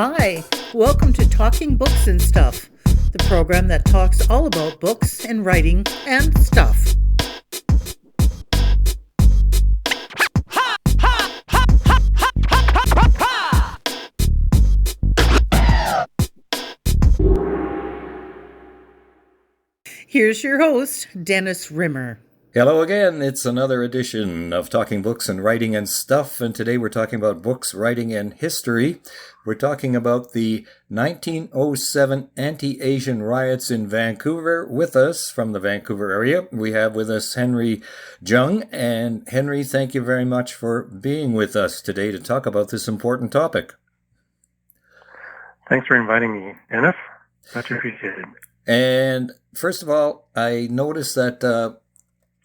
Hi, welcome to Talking Books and Stuff, the program that talks all about books and writing and stuff. Here's your host, Dennis Rimmer. Hello again, it's another edition of Talking Books and Writing and Stuff, and today we're talking about books, writing, and history. We're talking about the 1907 anti-Asian riots in Vancouver. With us from the Vancouver area, we have with us Henry Tsang. And Henry, thank you very much for being with us today to talk about this important topic. Thanks for inviting me, Dennis. Much appreciated. And first of all, I noticed that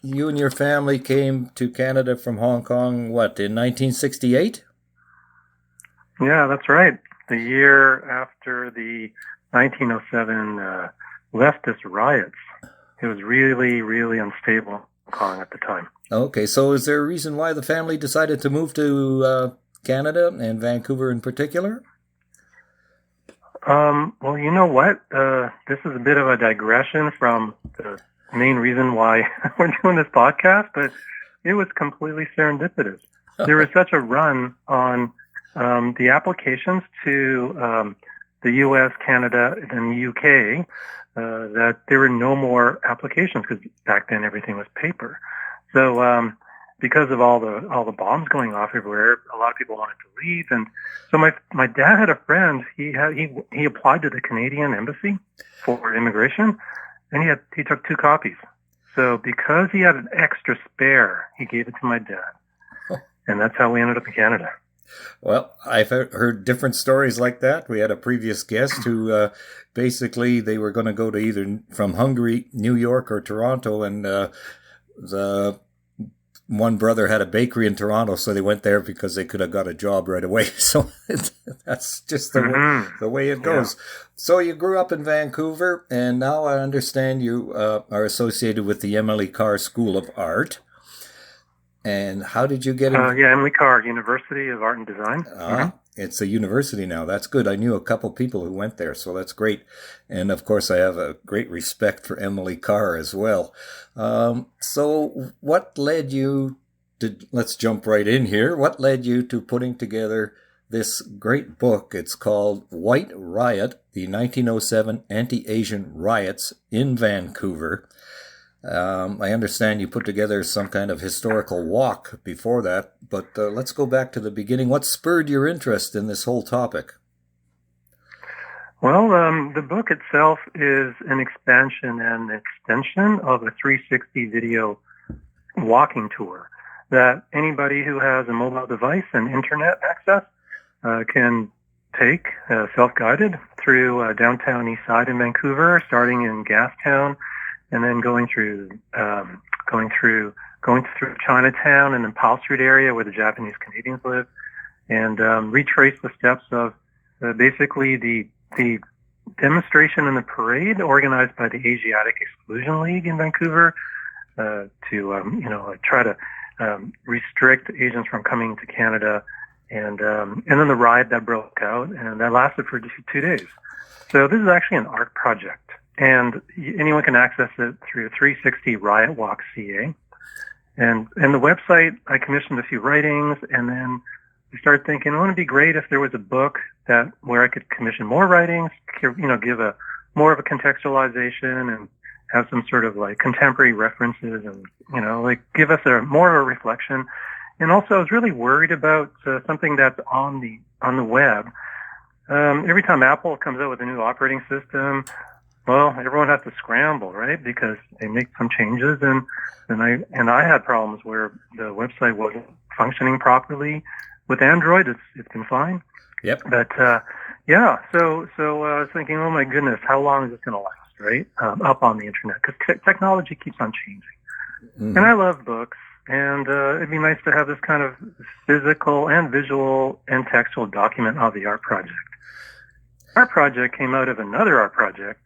you and your family came to Canada from Hong Kong, in 1968? Yeah, that's right. The year after the 1907 leftist riots. It was really, really unstable in Hong Kong at the time. Okay, so is there a reason why the family decided to move to Canada and Vancouver in particular? Well, you know what? This is a bit of a digression from the main reason why we're doing this podcast, but it was completely serendipitous. There was such a run on the applications to the U.S., Canada, and the U.K. That there were no more applications because back then everything was paper. So because of all the bombs going off everywhere, a lot of people wanted to leave, and so my dad had a friend. He applied to the Canadian embassy for immigration, and he took 2 copies. So because he had an extra spare, he gave it to my dad, and that's how we ended up in Canada. Well, I've heard different stories like that. We had a previous guest who basically they were going to go to either from Hungary, New York, or Toronto, and the one brother had a bakery in Toronto, so they went there because they could have got a job right away. So that's just the way it goes. Yeah. So you grew up in Vancouver, and now I understand you are associated with the Emily Carr School of Art. And how did you get in? Emily Carr, University of Art and Design. It's a university now. That's good. I knew a couple people who went there, so that's great. And, of course, I have a great respect for Emily Carr as well. So what led you to, let's jump right in here, what led you to putting together this great book? It's called White Riot, the 1907 Anti-Asian Riots in Vancouver. I understand you put together some kind of historical walk before that, but let's go back to the beginning. What spurred your interest in this whole topic? Well, the book itself is an expansion and extension of a 360 video walking tour that anybody who has a mobile device and internet access can take self-guided through downtown East Side in Vancouver, starting in Gastown, and then going through Chinatown and the Powell Street area where the Japanese Canadians live, and retrace the steps of basically the demonstration and the parade organized by the Asiatic Exclusion League in Vancouver to try to restrict Asians from coming to Canada, and then the riot that broke out, and that lasted for 2 days. So this is actually an art project. And anyone can access it through 360 Riot Walk CA. And the website, I commissioned a few writings, and then I started thinking, it would be great if there was a book where I could commission more writings, give a more of a contextualization and have some sort of like contemporary references and, give us more of a reflection. And also I was really worried about something that's on the web. Every time Apple comes out with a new operating system, well, everyone has to scramble, right? Because they make some changes, and I had problems where the website wasn't functioning properly. With Android, it's been fine. Yep. But so I was thinking, oh my goodness, how long is this going to last, right? Up on the internet, because technology keeps on changing. Mm-hmm. And I love books, and it'd be nice to have this kind of physical and visual and textual document of the art project. Our project came out of another art project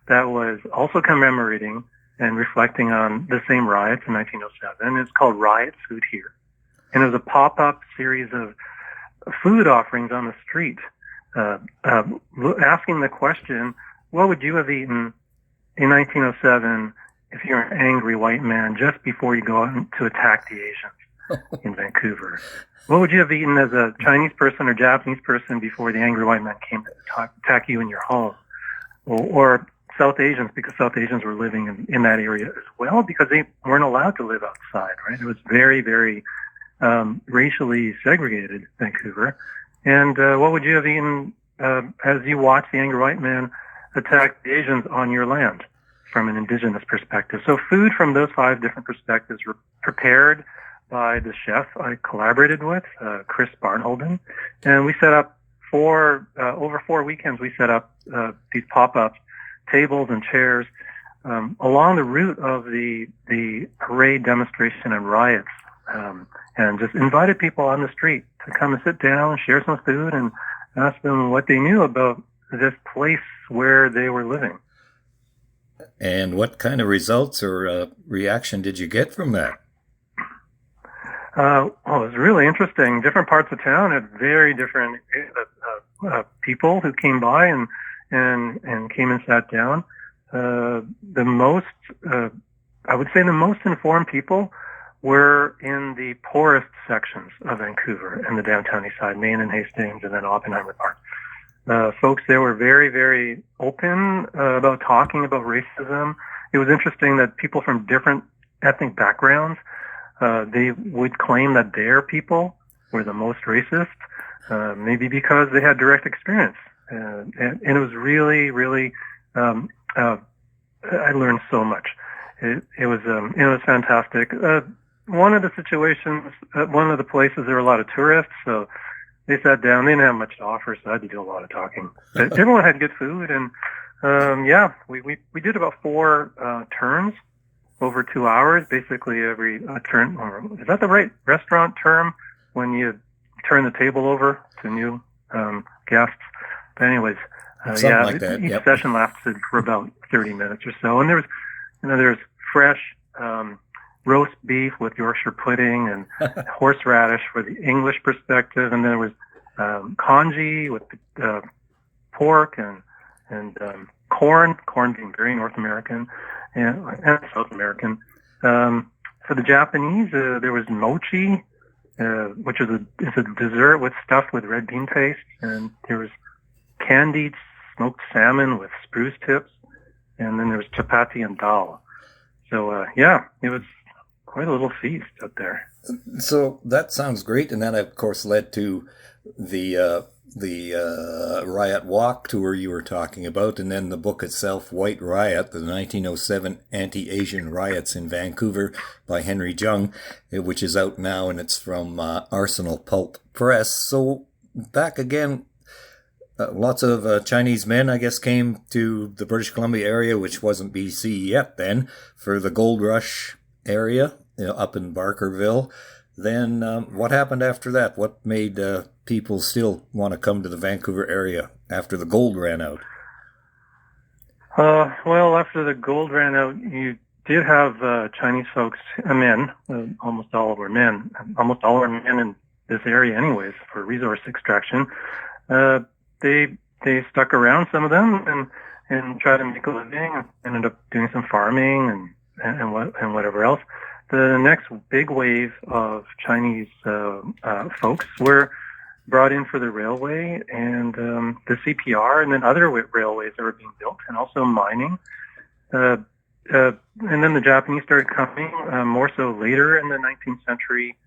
that was also commemorating and reflecting on the same riots in 1907. It's called Riot Food Here. And it was a pop-up series of food offerings on the street asking the question, what would you have eaten in 1907 if you're an angry white man just before you go out to attack the Asians in Vancouver? What would you have eaten as a Chinese person or Japanese person before the angry white man came to attack you in your home? Or South Asians, because South Asians were living in that area as well, because they weren't allowed to live outside, right? It was very, very racially segregated, Vancouver. And what would you have eaten as you watched the angry white man attack the Asians on your land from an indigenous perspective? So food from those 5 different perspectives were prepared by the chef I collaborated with, Chris Barnholden. And we set up over 4 weekends, we set up these pop-up tables and chairs along the route of the parade, demonstration, and riots, and just invited people on the street to come and sit down, share some food, and ask them what they knew about this place where they were living. And what kind of results or reaction did you get from that? It was really interesting. Different parts of town had very different people who came by and came and sat down. I would say the most informed people were in the poorest sections of Vancouver and the downtown east side, Main and Hastings, and then Oppenheimer Park. Folks there were very, very open about talking about racism. It was interesting that people from different ethnic backgrounds, they would claim that their people were the most racist, maybe because they had direct experience. And it was really, really, I learned so much. It was fantastic. One of the situations, one of the places, there were a lot of tourists, so they sat down. They didn't have much to offer, so I had to do a lot of talking. But everyone had good food, and we did about 4 turns over 2 hours, basically every turn. Is that the right restaurant term when you turn the table over to new guests? But anyways, like that. Each Yep. session lasted for about 30 minutes or so, and there's fresh roast beef with Yorkshire pudding and horseradish for the English perspective, and then there was congee with pork and corn being very North American and South American. For the Japanese, there was mochi, which is a dessert stuffed with red bean paste, and there was candied smoked salmon with spruce tips, and then there was chapati and dal. So it was quite a little feast up there. So that sounds great, and that of course led to the Riot Walk tour you were talking about, and then the book itself, White Riot, the 1907 Anti-Asian Riots in Vancouver by Henry Jung, which is out now, and it's from Arsenal Pulp Press. So back again, lots of Chinese men, I guess, came to the British Columbia area, which wasn't BC yet then, for the Gold Rush area, up in Barkerville. Then what happened after that? What made people still want to come to the Vancouver area after the gold ran out? Well, after the gold ran out, you did have Chinese folks, men, almost all were men. Almost all were men in this area anyways for resource extraction. They stuck around, some of them, and tried to make a living, ended up doing some farming and whatever else. The next big wave of Chinese folks were brought in for the railway and the CPR, and then other railways that were being built, and also mining. And then the Japanese started coming, more so later in the 19th century.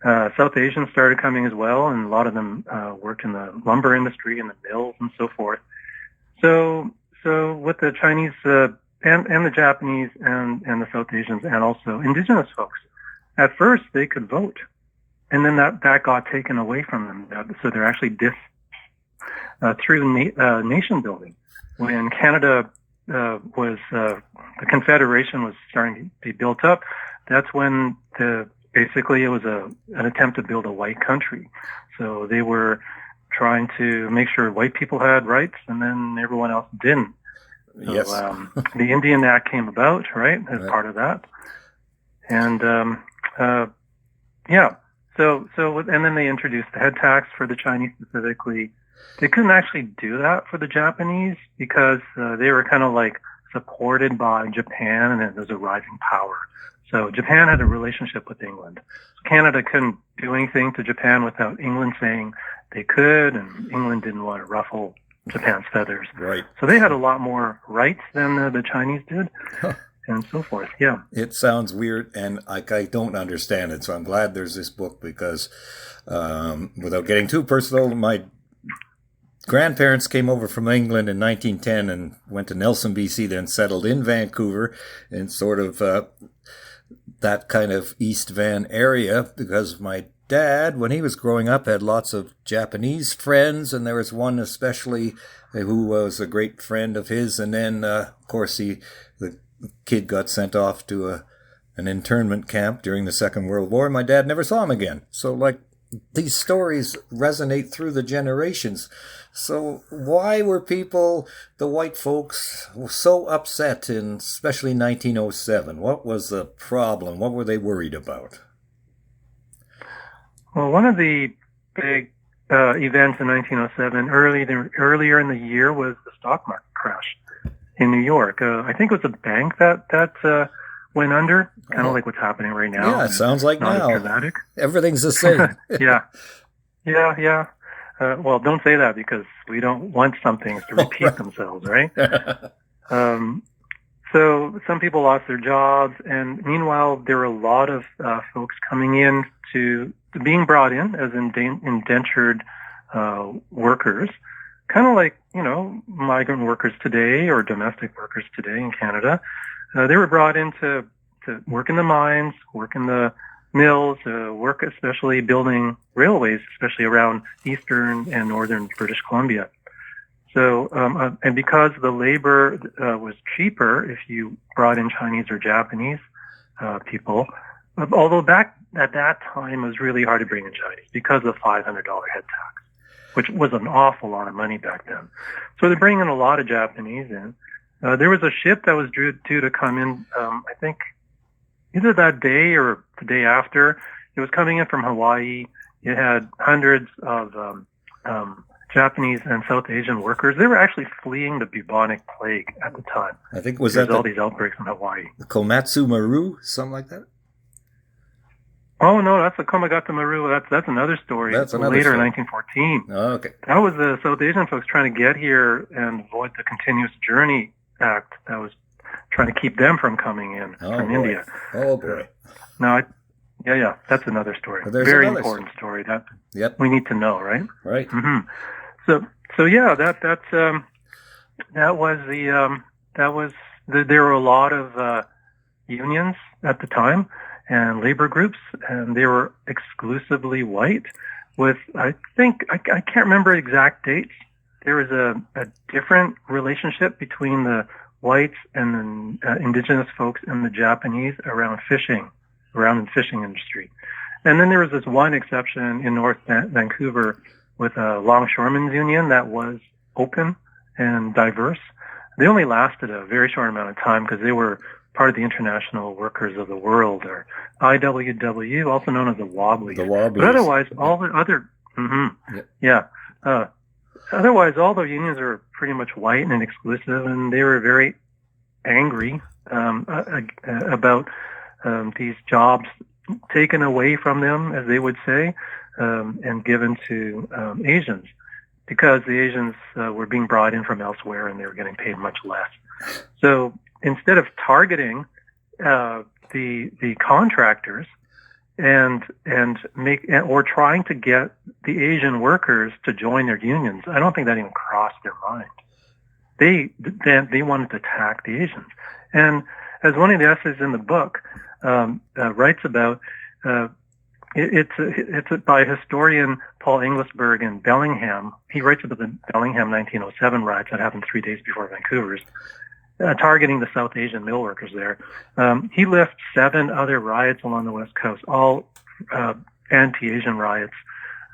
South Asians started coming as well, and a lot of them worked in the lumber industry and the mills and so forth. So with the Chinese and the Japanese and the South Asians and also indigenous folks, at first they could vote, and then that got taken away from them. So they're actually through nation building. When Canada the Confederation was starting to be built up, that's when basically it was an attempt to build a white country. So they were trying to make sure white people had rights, and then everyone else didn't. So, yes. The Indian Act came about, right, as part of that. And, So and then they introduced the head tax for the Chinese specifically. They couldn't actually do that for the Japanese because they were kind of like supported by Japan, and there's a rising power. So Japan had a relationship with England. Canada couldn't do anything to Japan without England saying they could, and England didn't want to ruffle Japan's feathers. Right. So they had a lot more rights than the Chinese did, and so forth. Yeah. It sounds weird, and I don't understand it. So I'm glad there's this book because, without getting too personal, my grandparents came over from England in 1910 and went to Nelson, BC, then settled in Vancouver, and sort of that kind of East Van area, because my dad, when he was growing up, had lots of Japanese friends, and there was one especially who was a great friend of his, and then, of course, the kid got sent off to an internment camp during the Second World War, and my dad never saw him again. So, like, these stories resonate through the generations. So why were people, the white folks, so upset in especially 1907? What was the problem? What were they worried about? Well, one of the big events in 1907, earlier in the year, was the stock market crash in New York. I think it was a bank that went under, kind of like what's happening right now. Yeah, it sounds like not now. As dramatic. Everything's the same. Yeah. Well, don't say that because we don't want some things to repeat themselves, right? So some people lost their jobs, and meanwhile, there were a lot of folks coming in to being brought in as indentured workers, kind of like, migrant workers today or domestic workers today in Canada. They were brought in to work in the mines, work in the mills, work especially building railways, especially around eastern and northern British Columbia. So, and because the labor was cheaper if you brought in Chinese or Japanese people, although back at that time it was really hard to bring in Chinese because of $500 head tax, which was an awful lot of money back then. So they're bringing a lot of Japanese in. There was a ship that was due to come in, I think, either that day or the day after. It was coming in from Hawaii. It had hundreds of Japanese and South Asian workers. They were actually fleeing the bubonic plague at the time. I think was There's that all these outbreaks in Hawaii. The Komatsu Maru, something like that? Oh no, that's the Komagata Maru. That's another story. That's another later story. in 1914. Oh, okay. That was the South Asian folks trying to get here and avoid the Continuous Journey Act that was trying to keep them from coming in from India. Oh boy. No, yeah, that's another story. Well, very important story that we need to know, right? Right. Mm-hmm. So yeah, there were a lot of unions at the time and labor groups, and they were exclusively white. With I can't remember exact dates. There was a different relationship between the whites and the indigenous folks and the Japanese around the fishing industry. And then there was this one exception in North Vancouver with a longshoremen's union that was open and diverse. They only lasted a very short amount of time because they were part of the International Workers of the World, or IWW, also known as the Wobblies. The Wobblies. But otherwise, all the other, otherwise, all the unions are pretty much white and exclusive, and they were very angry about these jobs taken away from them, as they would say, and given to Asians, because the Asians were being brought in from elsewhere and they were getting paid much less. So instead of targeting the contractors and or trying to get the Asian workers to join their unions, I don't think that even crossed their mind. They wanted to attack the Asians. And as one of the essays in the book writes about, it's by historian Paul Inglisberg in Bellingham. He writes about the Bellingham 1907 riots that happened 3 days before Vancouver's, targeting the South Asian mill workers there. He lists 7 other riots along the West Coast, all anti-Asian riots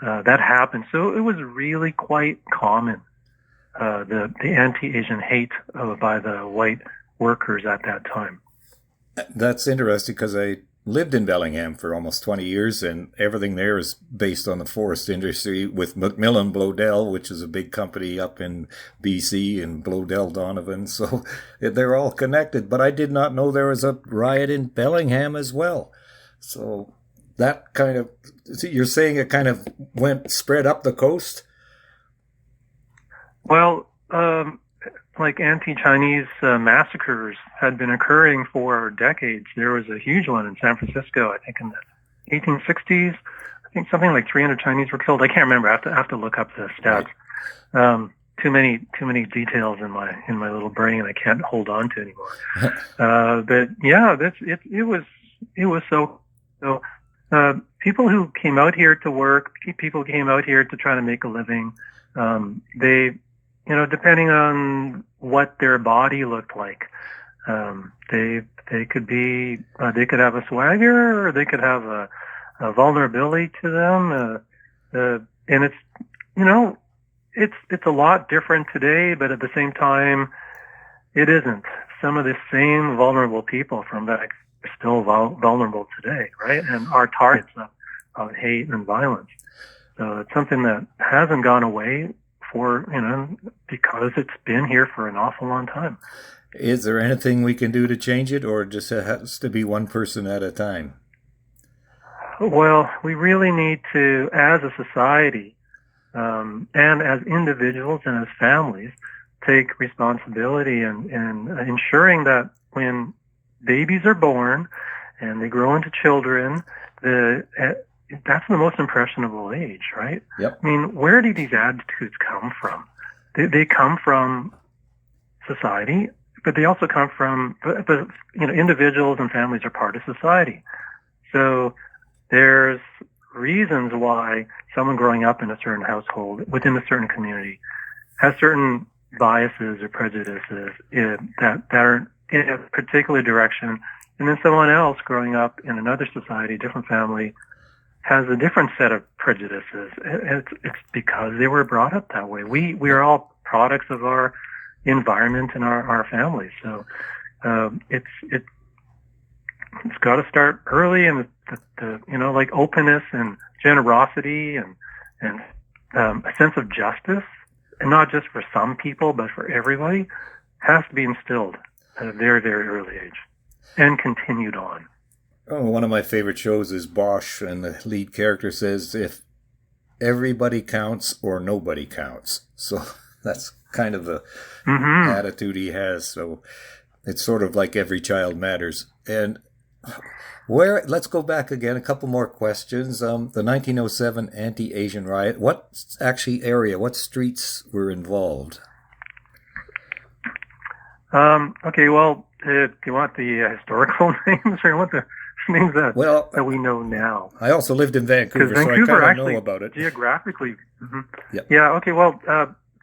that happened. So it was really quite common, the anti-Asian hate by the white workers at that time. That's interesting because I lived in Bellingham for almost 20 years, and everything there is based on the forest industry with Macmillan Bloedel, which is a big company up in BC, and Bloedel Donovan. So they're all connected. But I did not know there was a riot in Bellingham as well. So that kind of, you're saying it kind of spread up the coast? Well, like anti-Chinese massacres had been occurring for decades. There was a huge one in San Francisco, I think in the 1860s. I think something like 300 Chinese were killed. I can't remember. I have to look up the stats. Right. Too many details in my little brain I can't hold on to anymore. But yeah, it was so. People who came out here to work, people who came out here to try to make a living, they, depending on what their body looked like, they could be, they could have a swagger, or they could have a vulnerability to them, and it's a lot different today, but at the same time, it isn't. Some of the same vulnerable people from back are still vulnerable today, right? And are targets of hate and violence. So it's something that hasn't gone away because it's been here for an awful long time. Is there anything we can do to change it, or just it has to be one person at a time? Well, we really need to, as a society, and as individuals and as families, take responsibility and ensuring that when babies are born and they grow into children, that's the most impressionable age, right? Yep. I mean, where do these attitudes come from? They come from society, but they also come from, individuals and families are part of society. So there's reasons why someone growing up in a certain household, within a certain community, has certain biases or prejudices that are in a particular direction, and then someone else growing up in another society, different family, has a different set of prejudices. It's because they were brought up that way. We are all products of our environment and our families. So it's got to start early, and like openness and generosity and a sense of justice, and not just for some people but for everybody, has to be instilled at a very, very early age and continued on. Oh, one of my favorite shows is Bosch, and the lead character says, if everybody counts or nobody counts. So that's kind of the attitude he has. So it's sort of like every child matters. And let's go back again, a couple more questions. The 1907 anti-Asian riot, what streets were involved? Okay, well, do you want the historical names, or want the names that we know now? I also lived in Vancouver, so I kind of know about it. Geographically. Yep. Yeah, okay, well,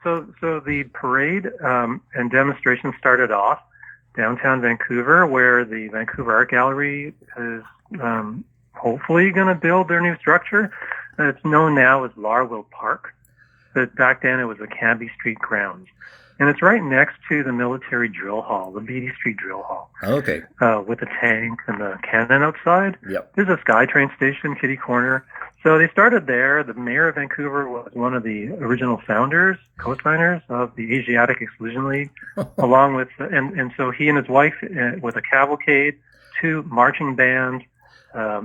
so the parade and demonstration started off downtown Vancouver, where the Vancouver Art Gallery is hopefully going to build their new structure. It's known now as Larwell Park, but back then it was the Cambie Street grounds. And it's right next to the military drill hall, the Beatty Street Drill Hall. Okay. With the tank and the cannon outside. Yep. There's a SkyTrain station, kitty corner. So they started there. The mayor of Vancouver was one of the original founders, co-signers of the Asiatic Exclusion League, along with, and so he and his wife, with a cavalcade, 2 marching bands,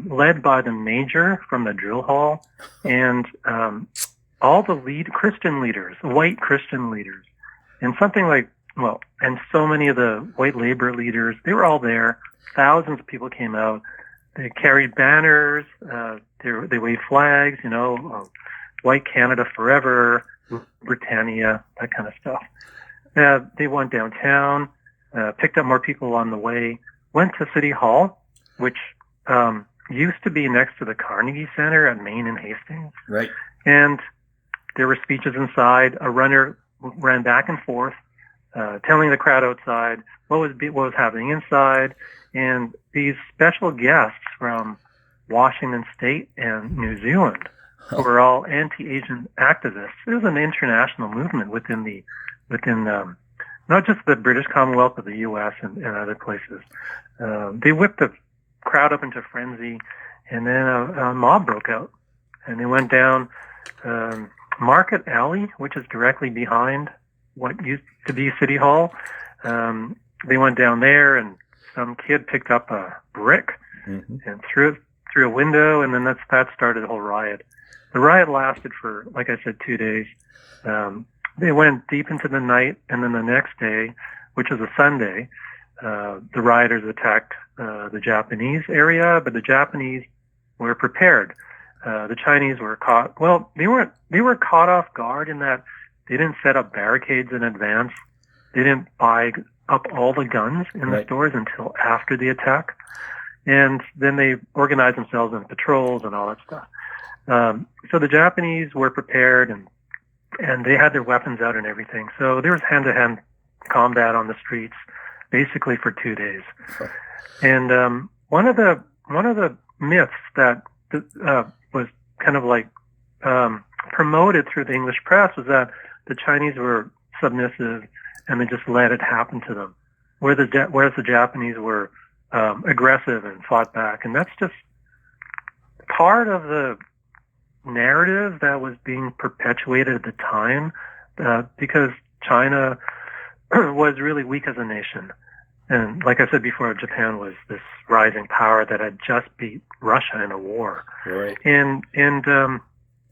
led by the major from the drill hall, and all the Christian leaders, white Christian leaders. And and so many of the white labor leaders, they were all there. Thousands of people came out. They carried banners. They waved flags, White Canada Forever, Britannia, that kind of stuff. They went downtown, picked up more people on the way, went to City Hall, which used to be next to the Carnegie Center at Main and Hastings. Right. And there were speeches inside. A runner ran back and forth, telling the crowd outside what was happening inside, and these special guests from Washington State and New Zealand were all anti-Asian activists. It was an international movement within not just the British Commonwealth, but the U.S. and other places. They whipped the crowd up into frenzy, and then a mob broke out, and they went down Market Alley, which is directly behind what used to be City Hall. They went down there, and some kid picked up a brick and threw it through a window, and then that started the whole riot. The riot lasted for, like I said, 2 days. They went deep into the night, and then the next day, which was a Sunday, the rioters attacked the Japanese area, but the Japanese were prepared. The Chinese were caught. Well, they were caught off guard in that they didn't set up barricades in advance. They didn't buy up all the guns in the stores until after the attack. And then they organized themselves in patrols and all that stuff. So the Japanese were prepared, and they had their weapons out and everything. So there was hand-to-hand combat on the streets basically for 2 days. And one of the myths that was kind of like promoted through the English press was that the Chinese were submissive and they just let it happen to them, whereas the Japanese were aggressive and fought back. And that's just part of the narrative that was being perpetuated at the time, because China was really weak as a nation. And like I said before, Japan was this rising power that had just beat Russia in a war. Right. And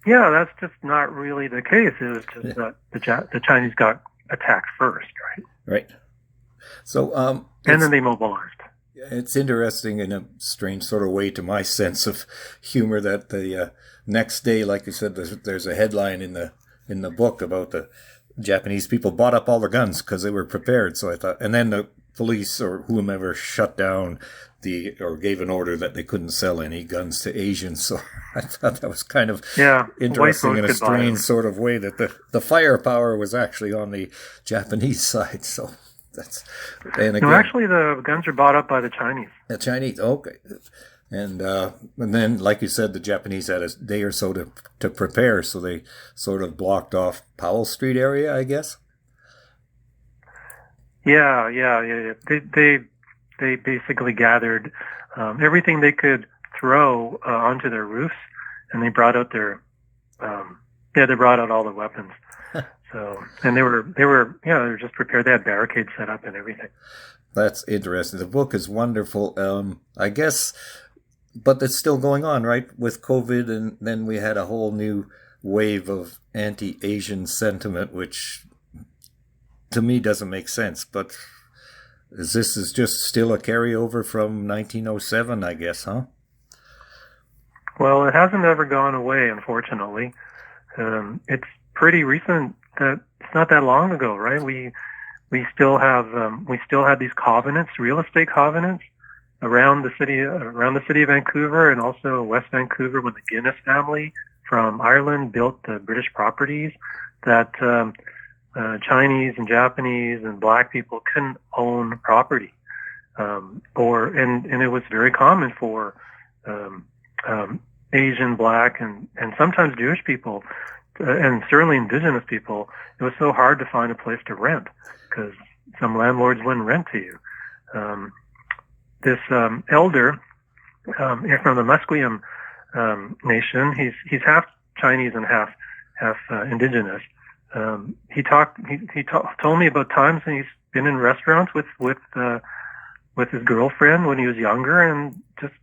yeah, that's just not really the case. It was just that the Chinese got attacked first, right? Right. So, and then they mobilized. It's interesting in a strange sort of way to my sense of humor that the next day, like you said, there's a headline in the book about the Japanese people bought up all the guns because they were prepared. So I thought, and then the police or whomever shut down or gave an order that they couldn't sell any guns to Asians. So I thought that was kind of interesting in a strange sort of way that the firepower was actually on the Japanese side. So that's, and again, no, actually the guns were bought up by the Chinese. The Chinese, okay. And then, like you said, the Japanese had a day or so to prepare, so they sort of blocked off Powell Street area, I guess. Yeah. They basically gathered everything they could throw onto their roofs, and they brought out they brought out all the weapons. So, and they were just prepared. They had barricades set up and everything. That's interesting. The book is wonderful. I guess, but it's still going on, right? With COVID, and then we had a whole new wave of anti-Asian sentiment, which to me doesn't make sense. But this is just still a carryover from 1907, I guess, huh? Well, it hasn't ever gone away, unfortunately. It's pretty recent. That it's not that long ago, right? We still had these covenants, real estate covenants, around the city of Vancouver, and also West Vancouver, when the Guinness family from Ireland built the British properties, that Chinese and Japanese and black people couldn't own property, and it was very common for Asian, black, and sometimes Jewish people, and certainly indigenous people. It was so hard to find a place to rent because some landlords wouldn't rent to you. This elder from the Musqueam nation, he's half Chinese and half indigenous. He told me about times when he's been in restaurants with his girlfriend when he was younger, and just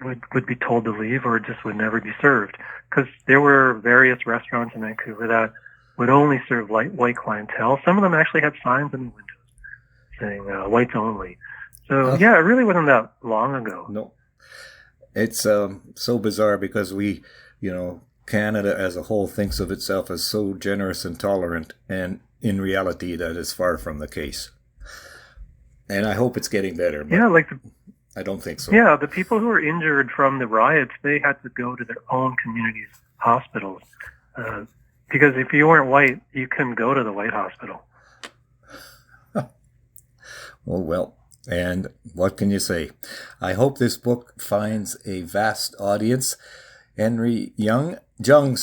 would be told to leave or just would never be served, because there were various restaurants in Vancouver that would only serve white clientele. Some of them actually had signs in the windows saying whites only. So yeah, it really wasn't that long ago. No, it's so bizarre because we, Canada as a whole thinks of itself as so generous and tolerant, and in reality that is far from the case. And I hope it's getting better. But yeah, I don't think so. Yeah, the people who were injured from the riots, they had to go to their own community's hospitals. Because if you weren't white, you couldn't go to the white hospital. Oh, well, and what can you say? I hope this book finds a vast audience. Henry Chung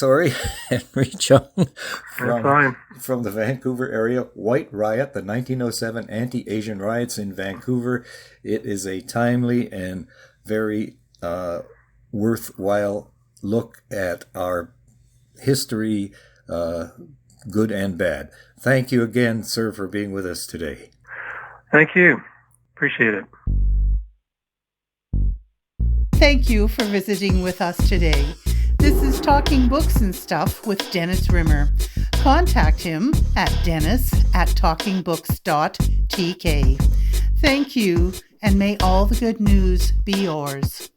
from the Vancouver area. White Riot, the 1907 anti-Asian riots in Vancouver. It is a timely and very worthwhile look at our history, good and bad. Thank you again, sir, for being with us today. Thank you. Appreciate it. Thank you for visiting with us today. This is Talking Books and Stuff with Dennis Rimmer. Contact him at dennis@talkingbooks.tk. Thank you, and may all the good news be yours.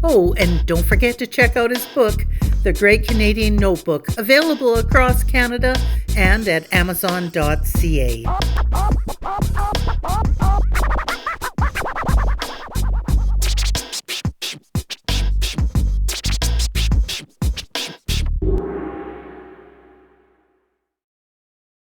Oh, and don't forget to check out his book, The Great Canadian Notebook, available across Canada and at amazon.ca.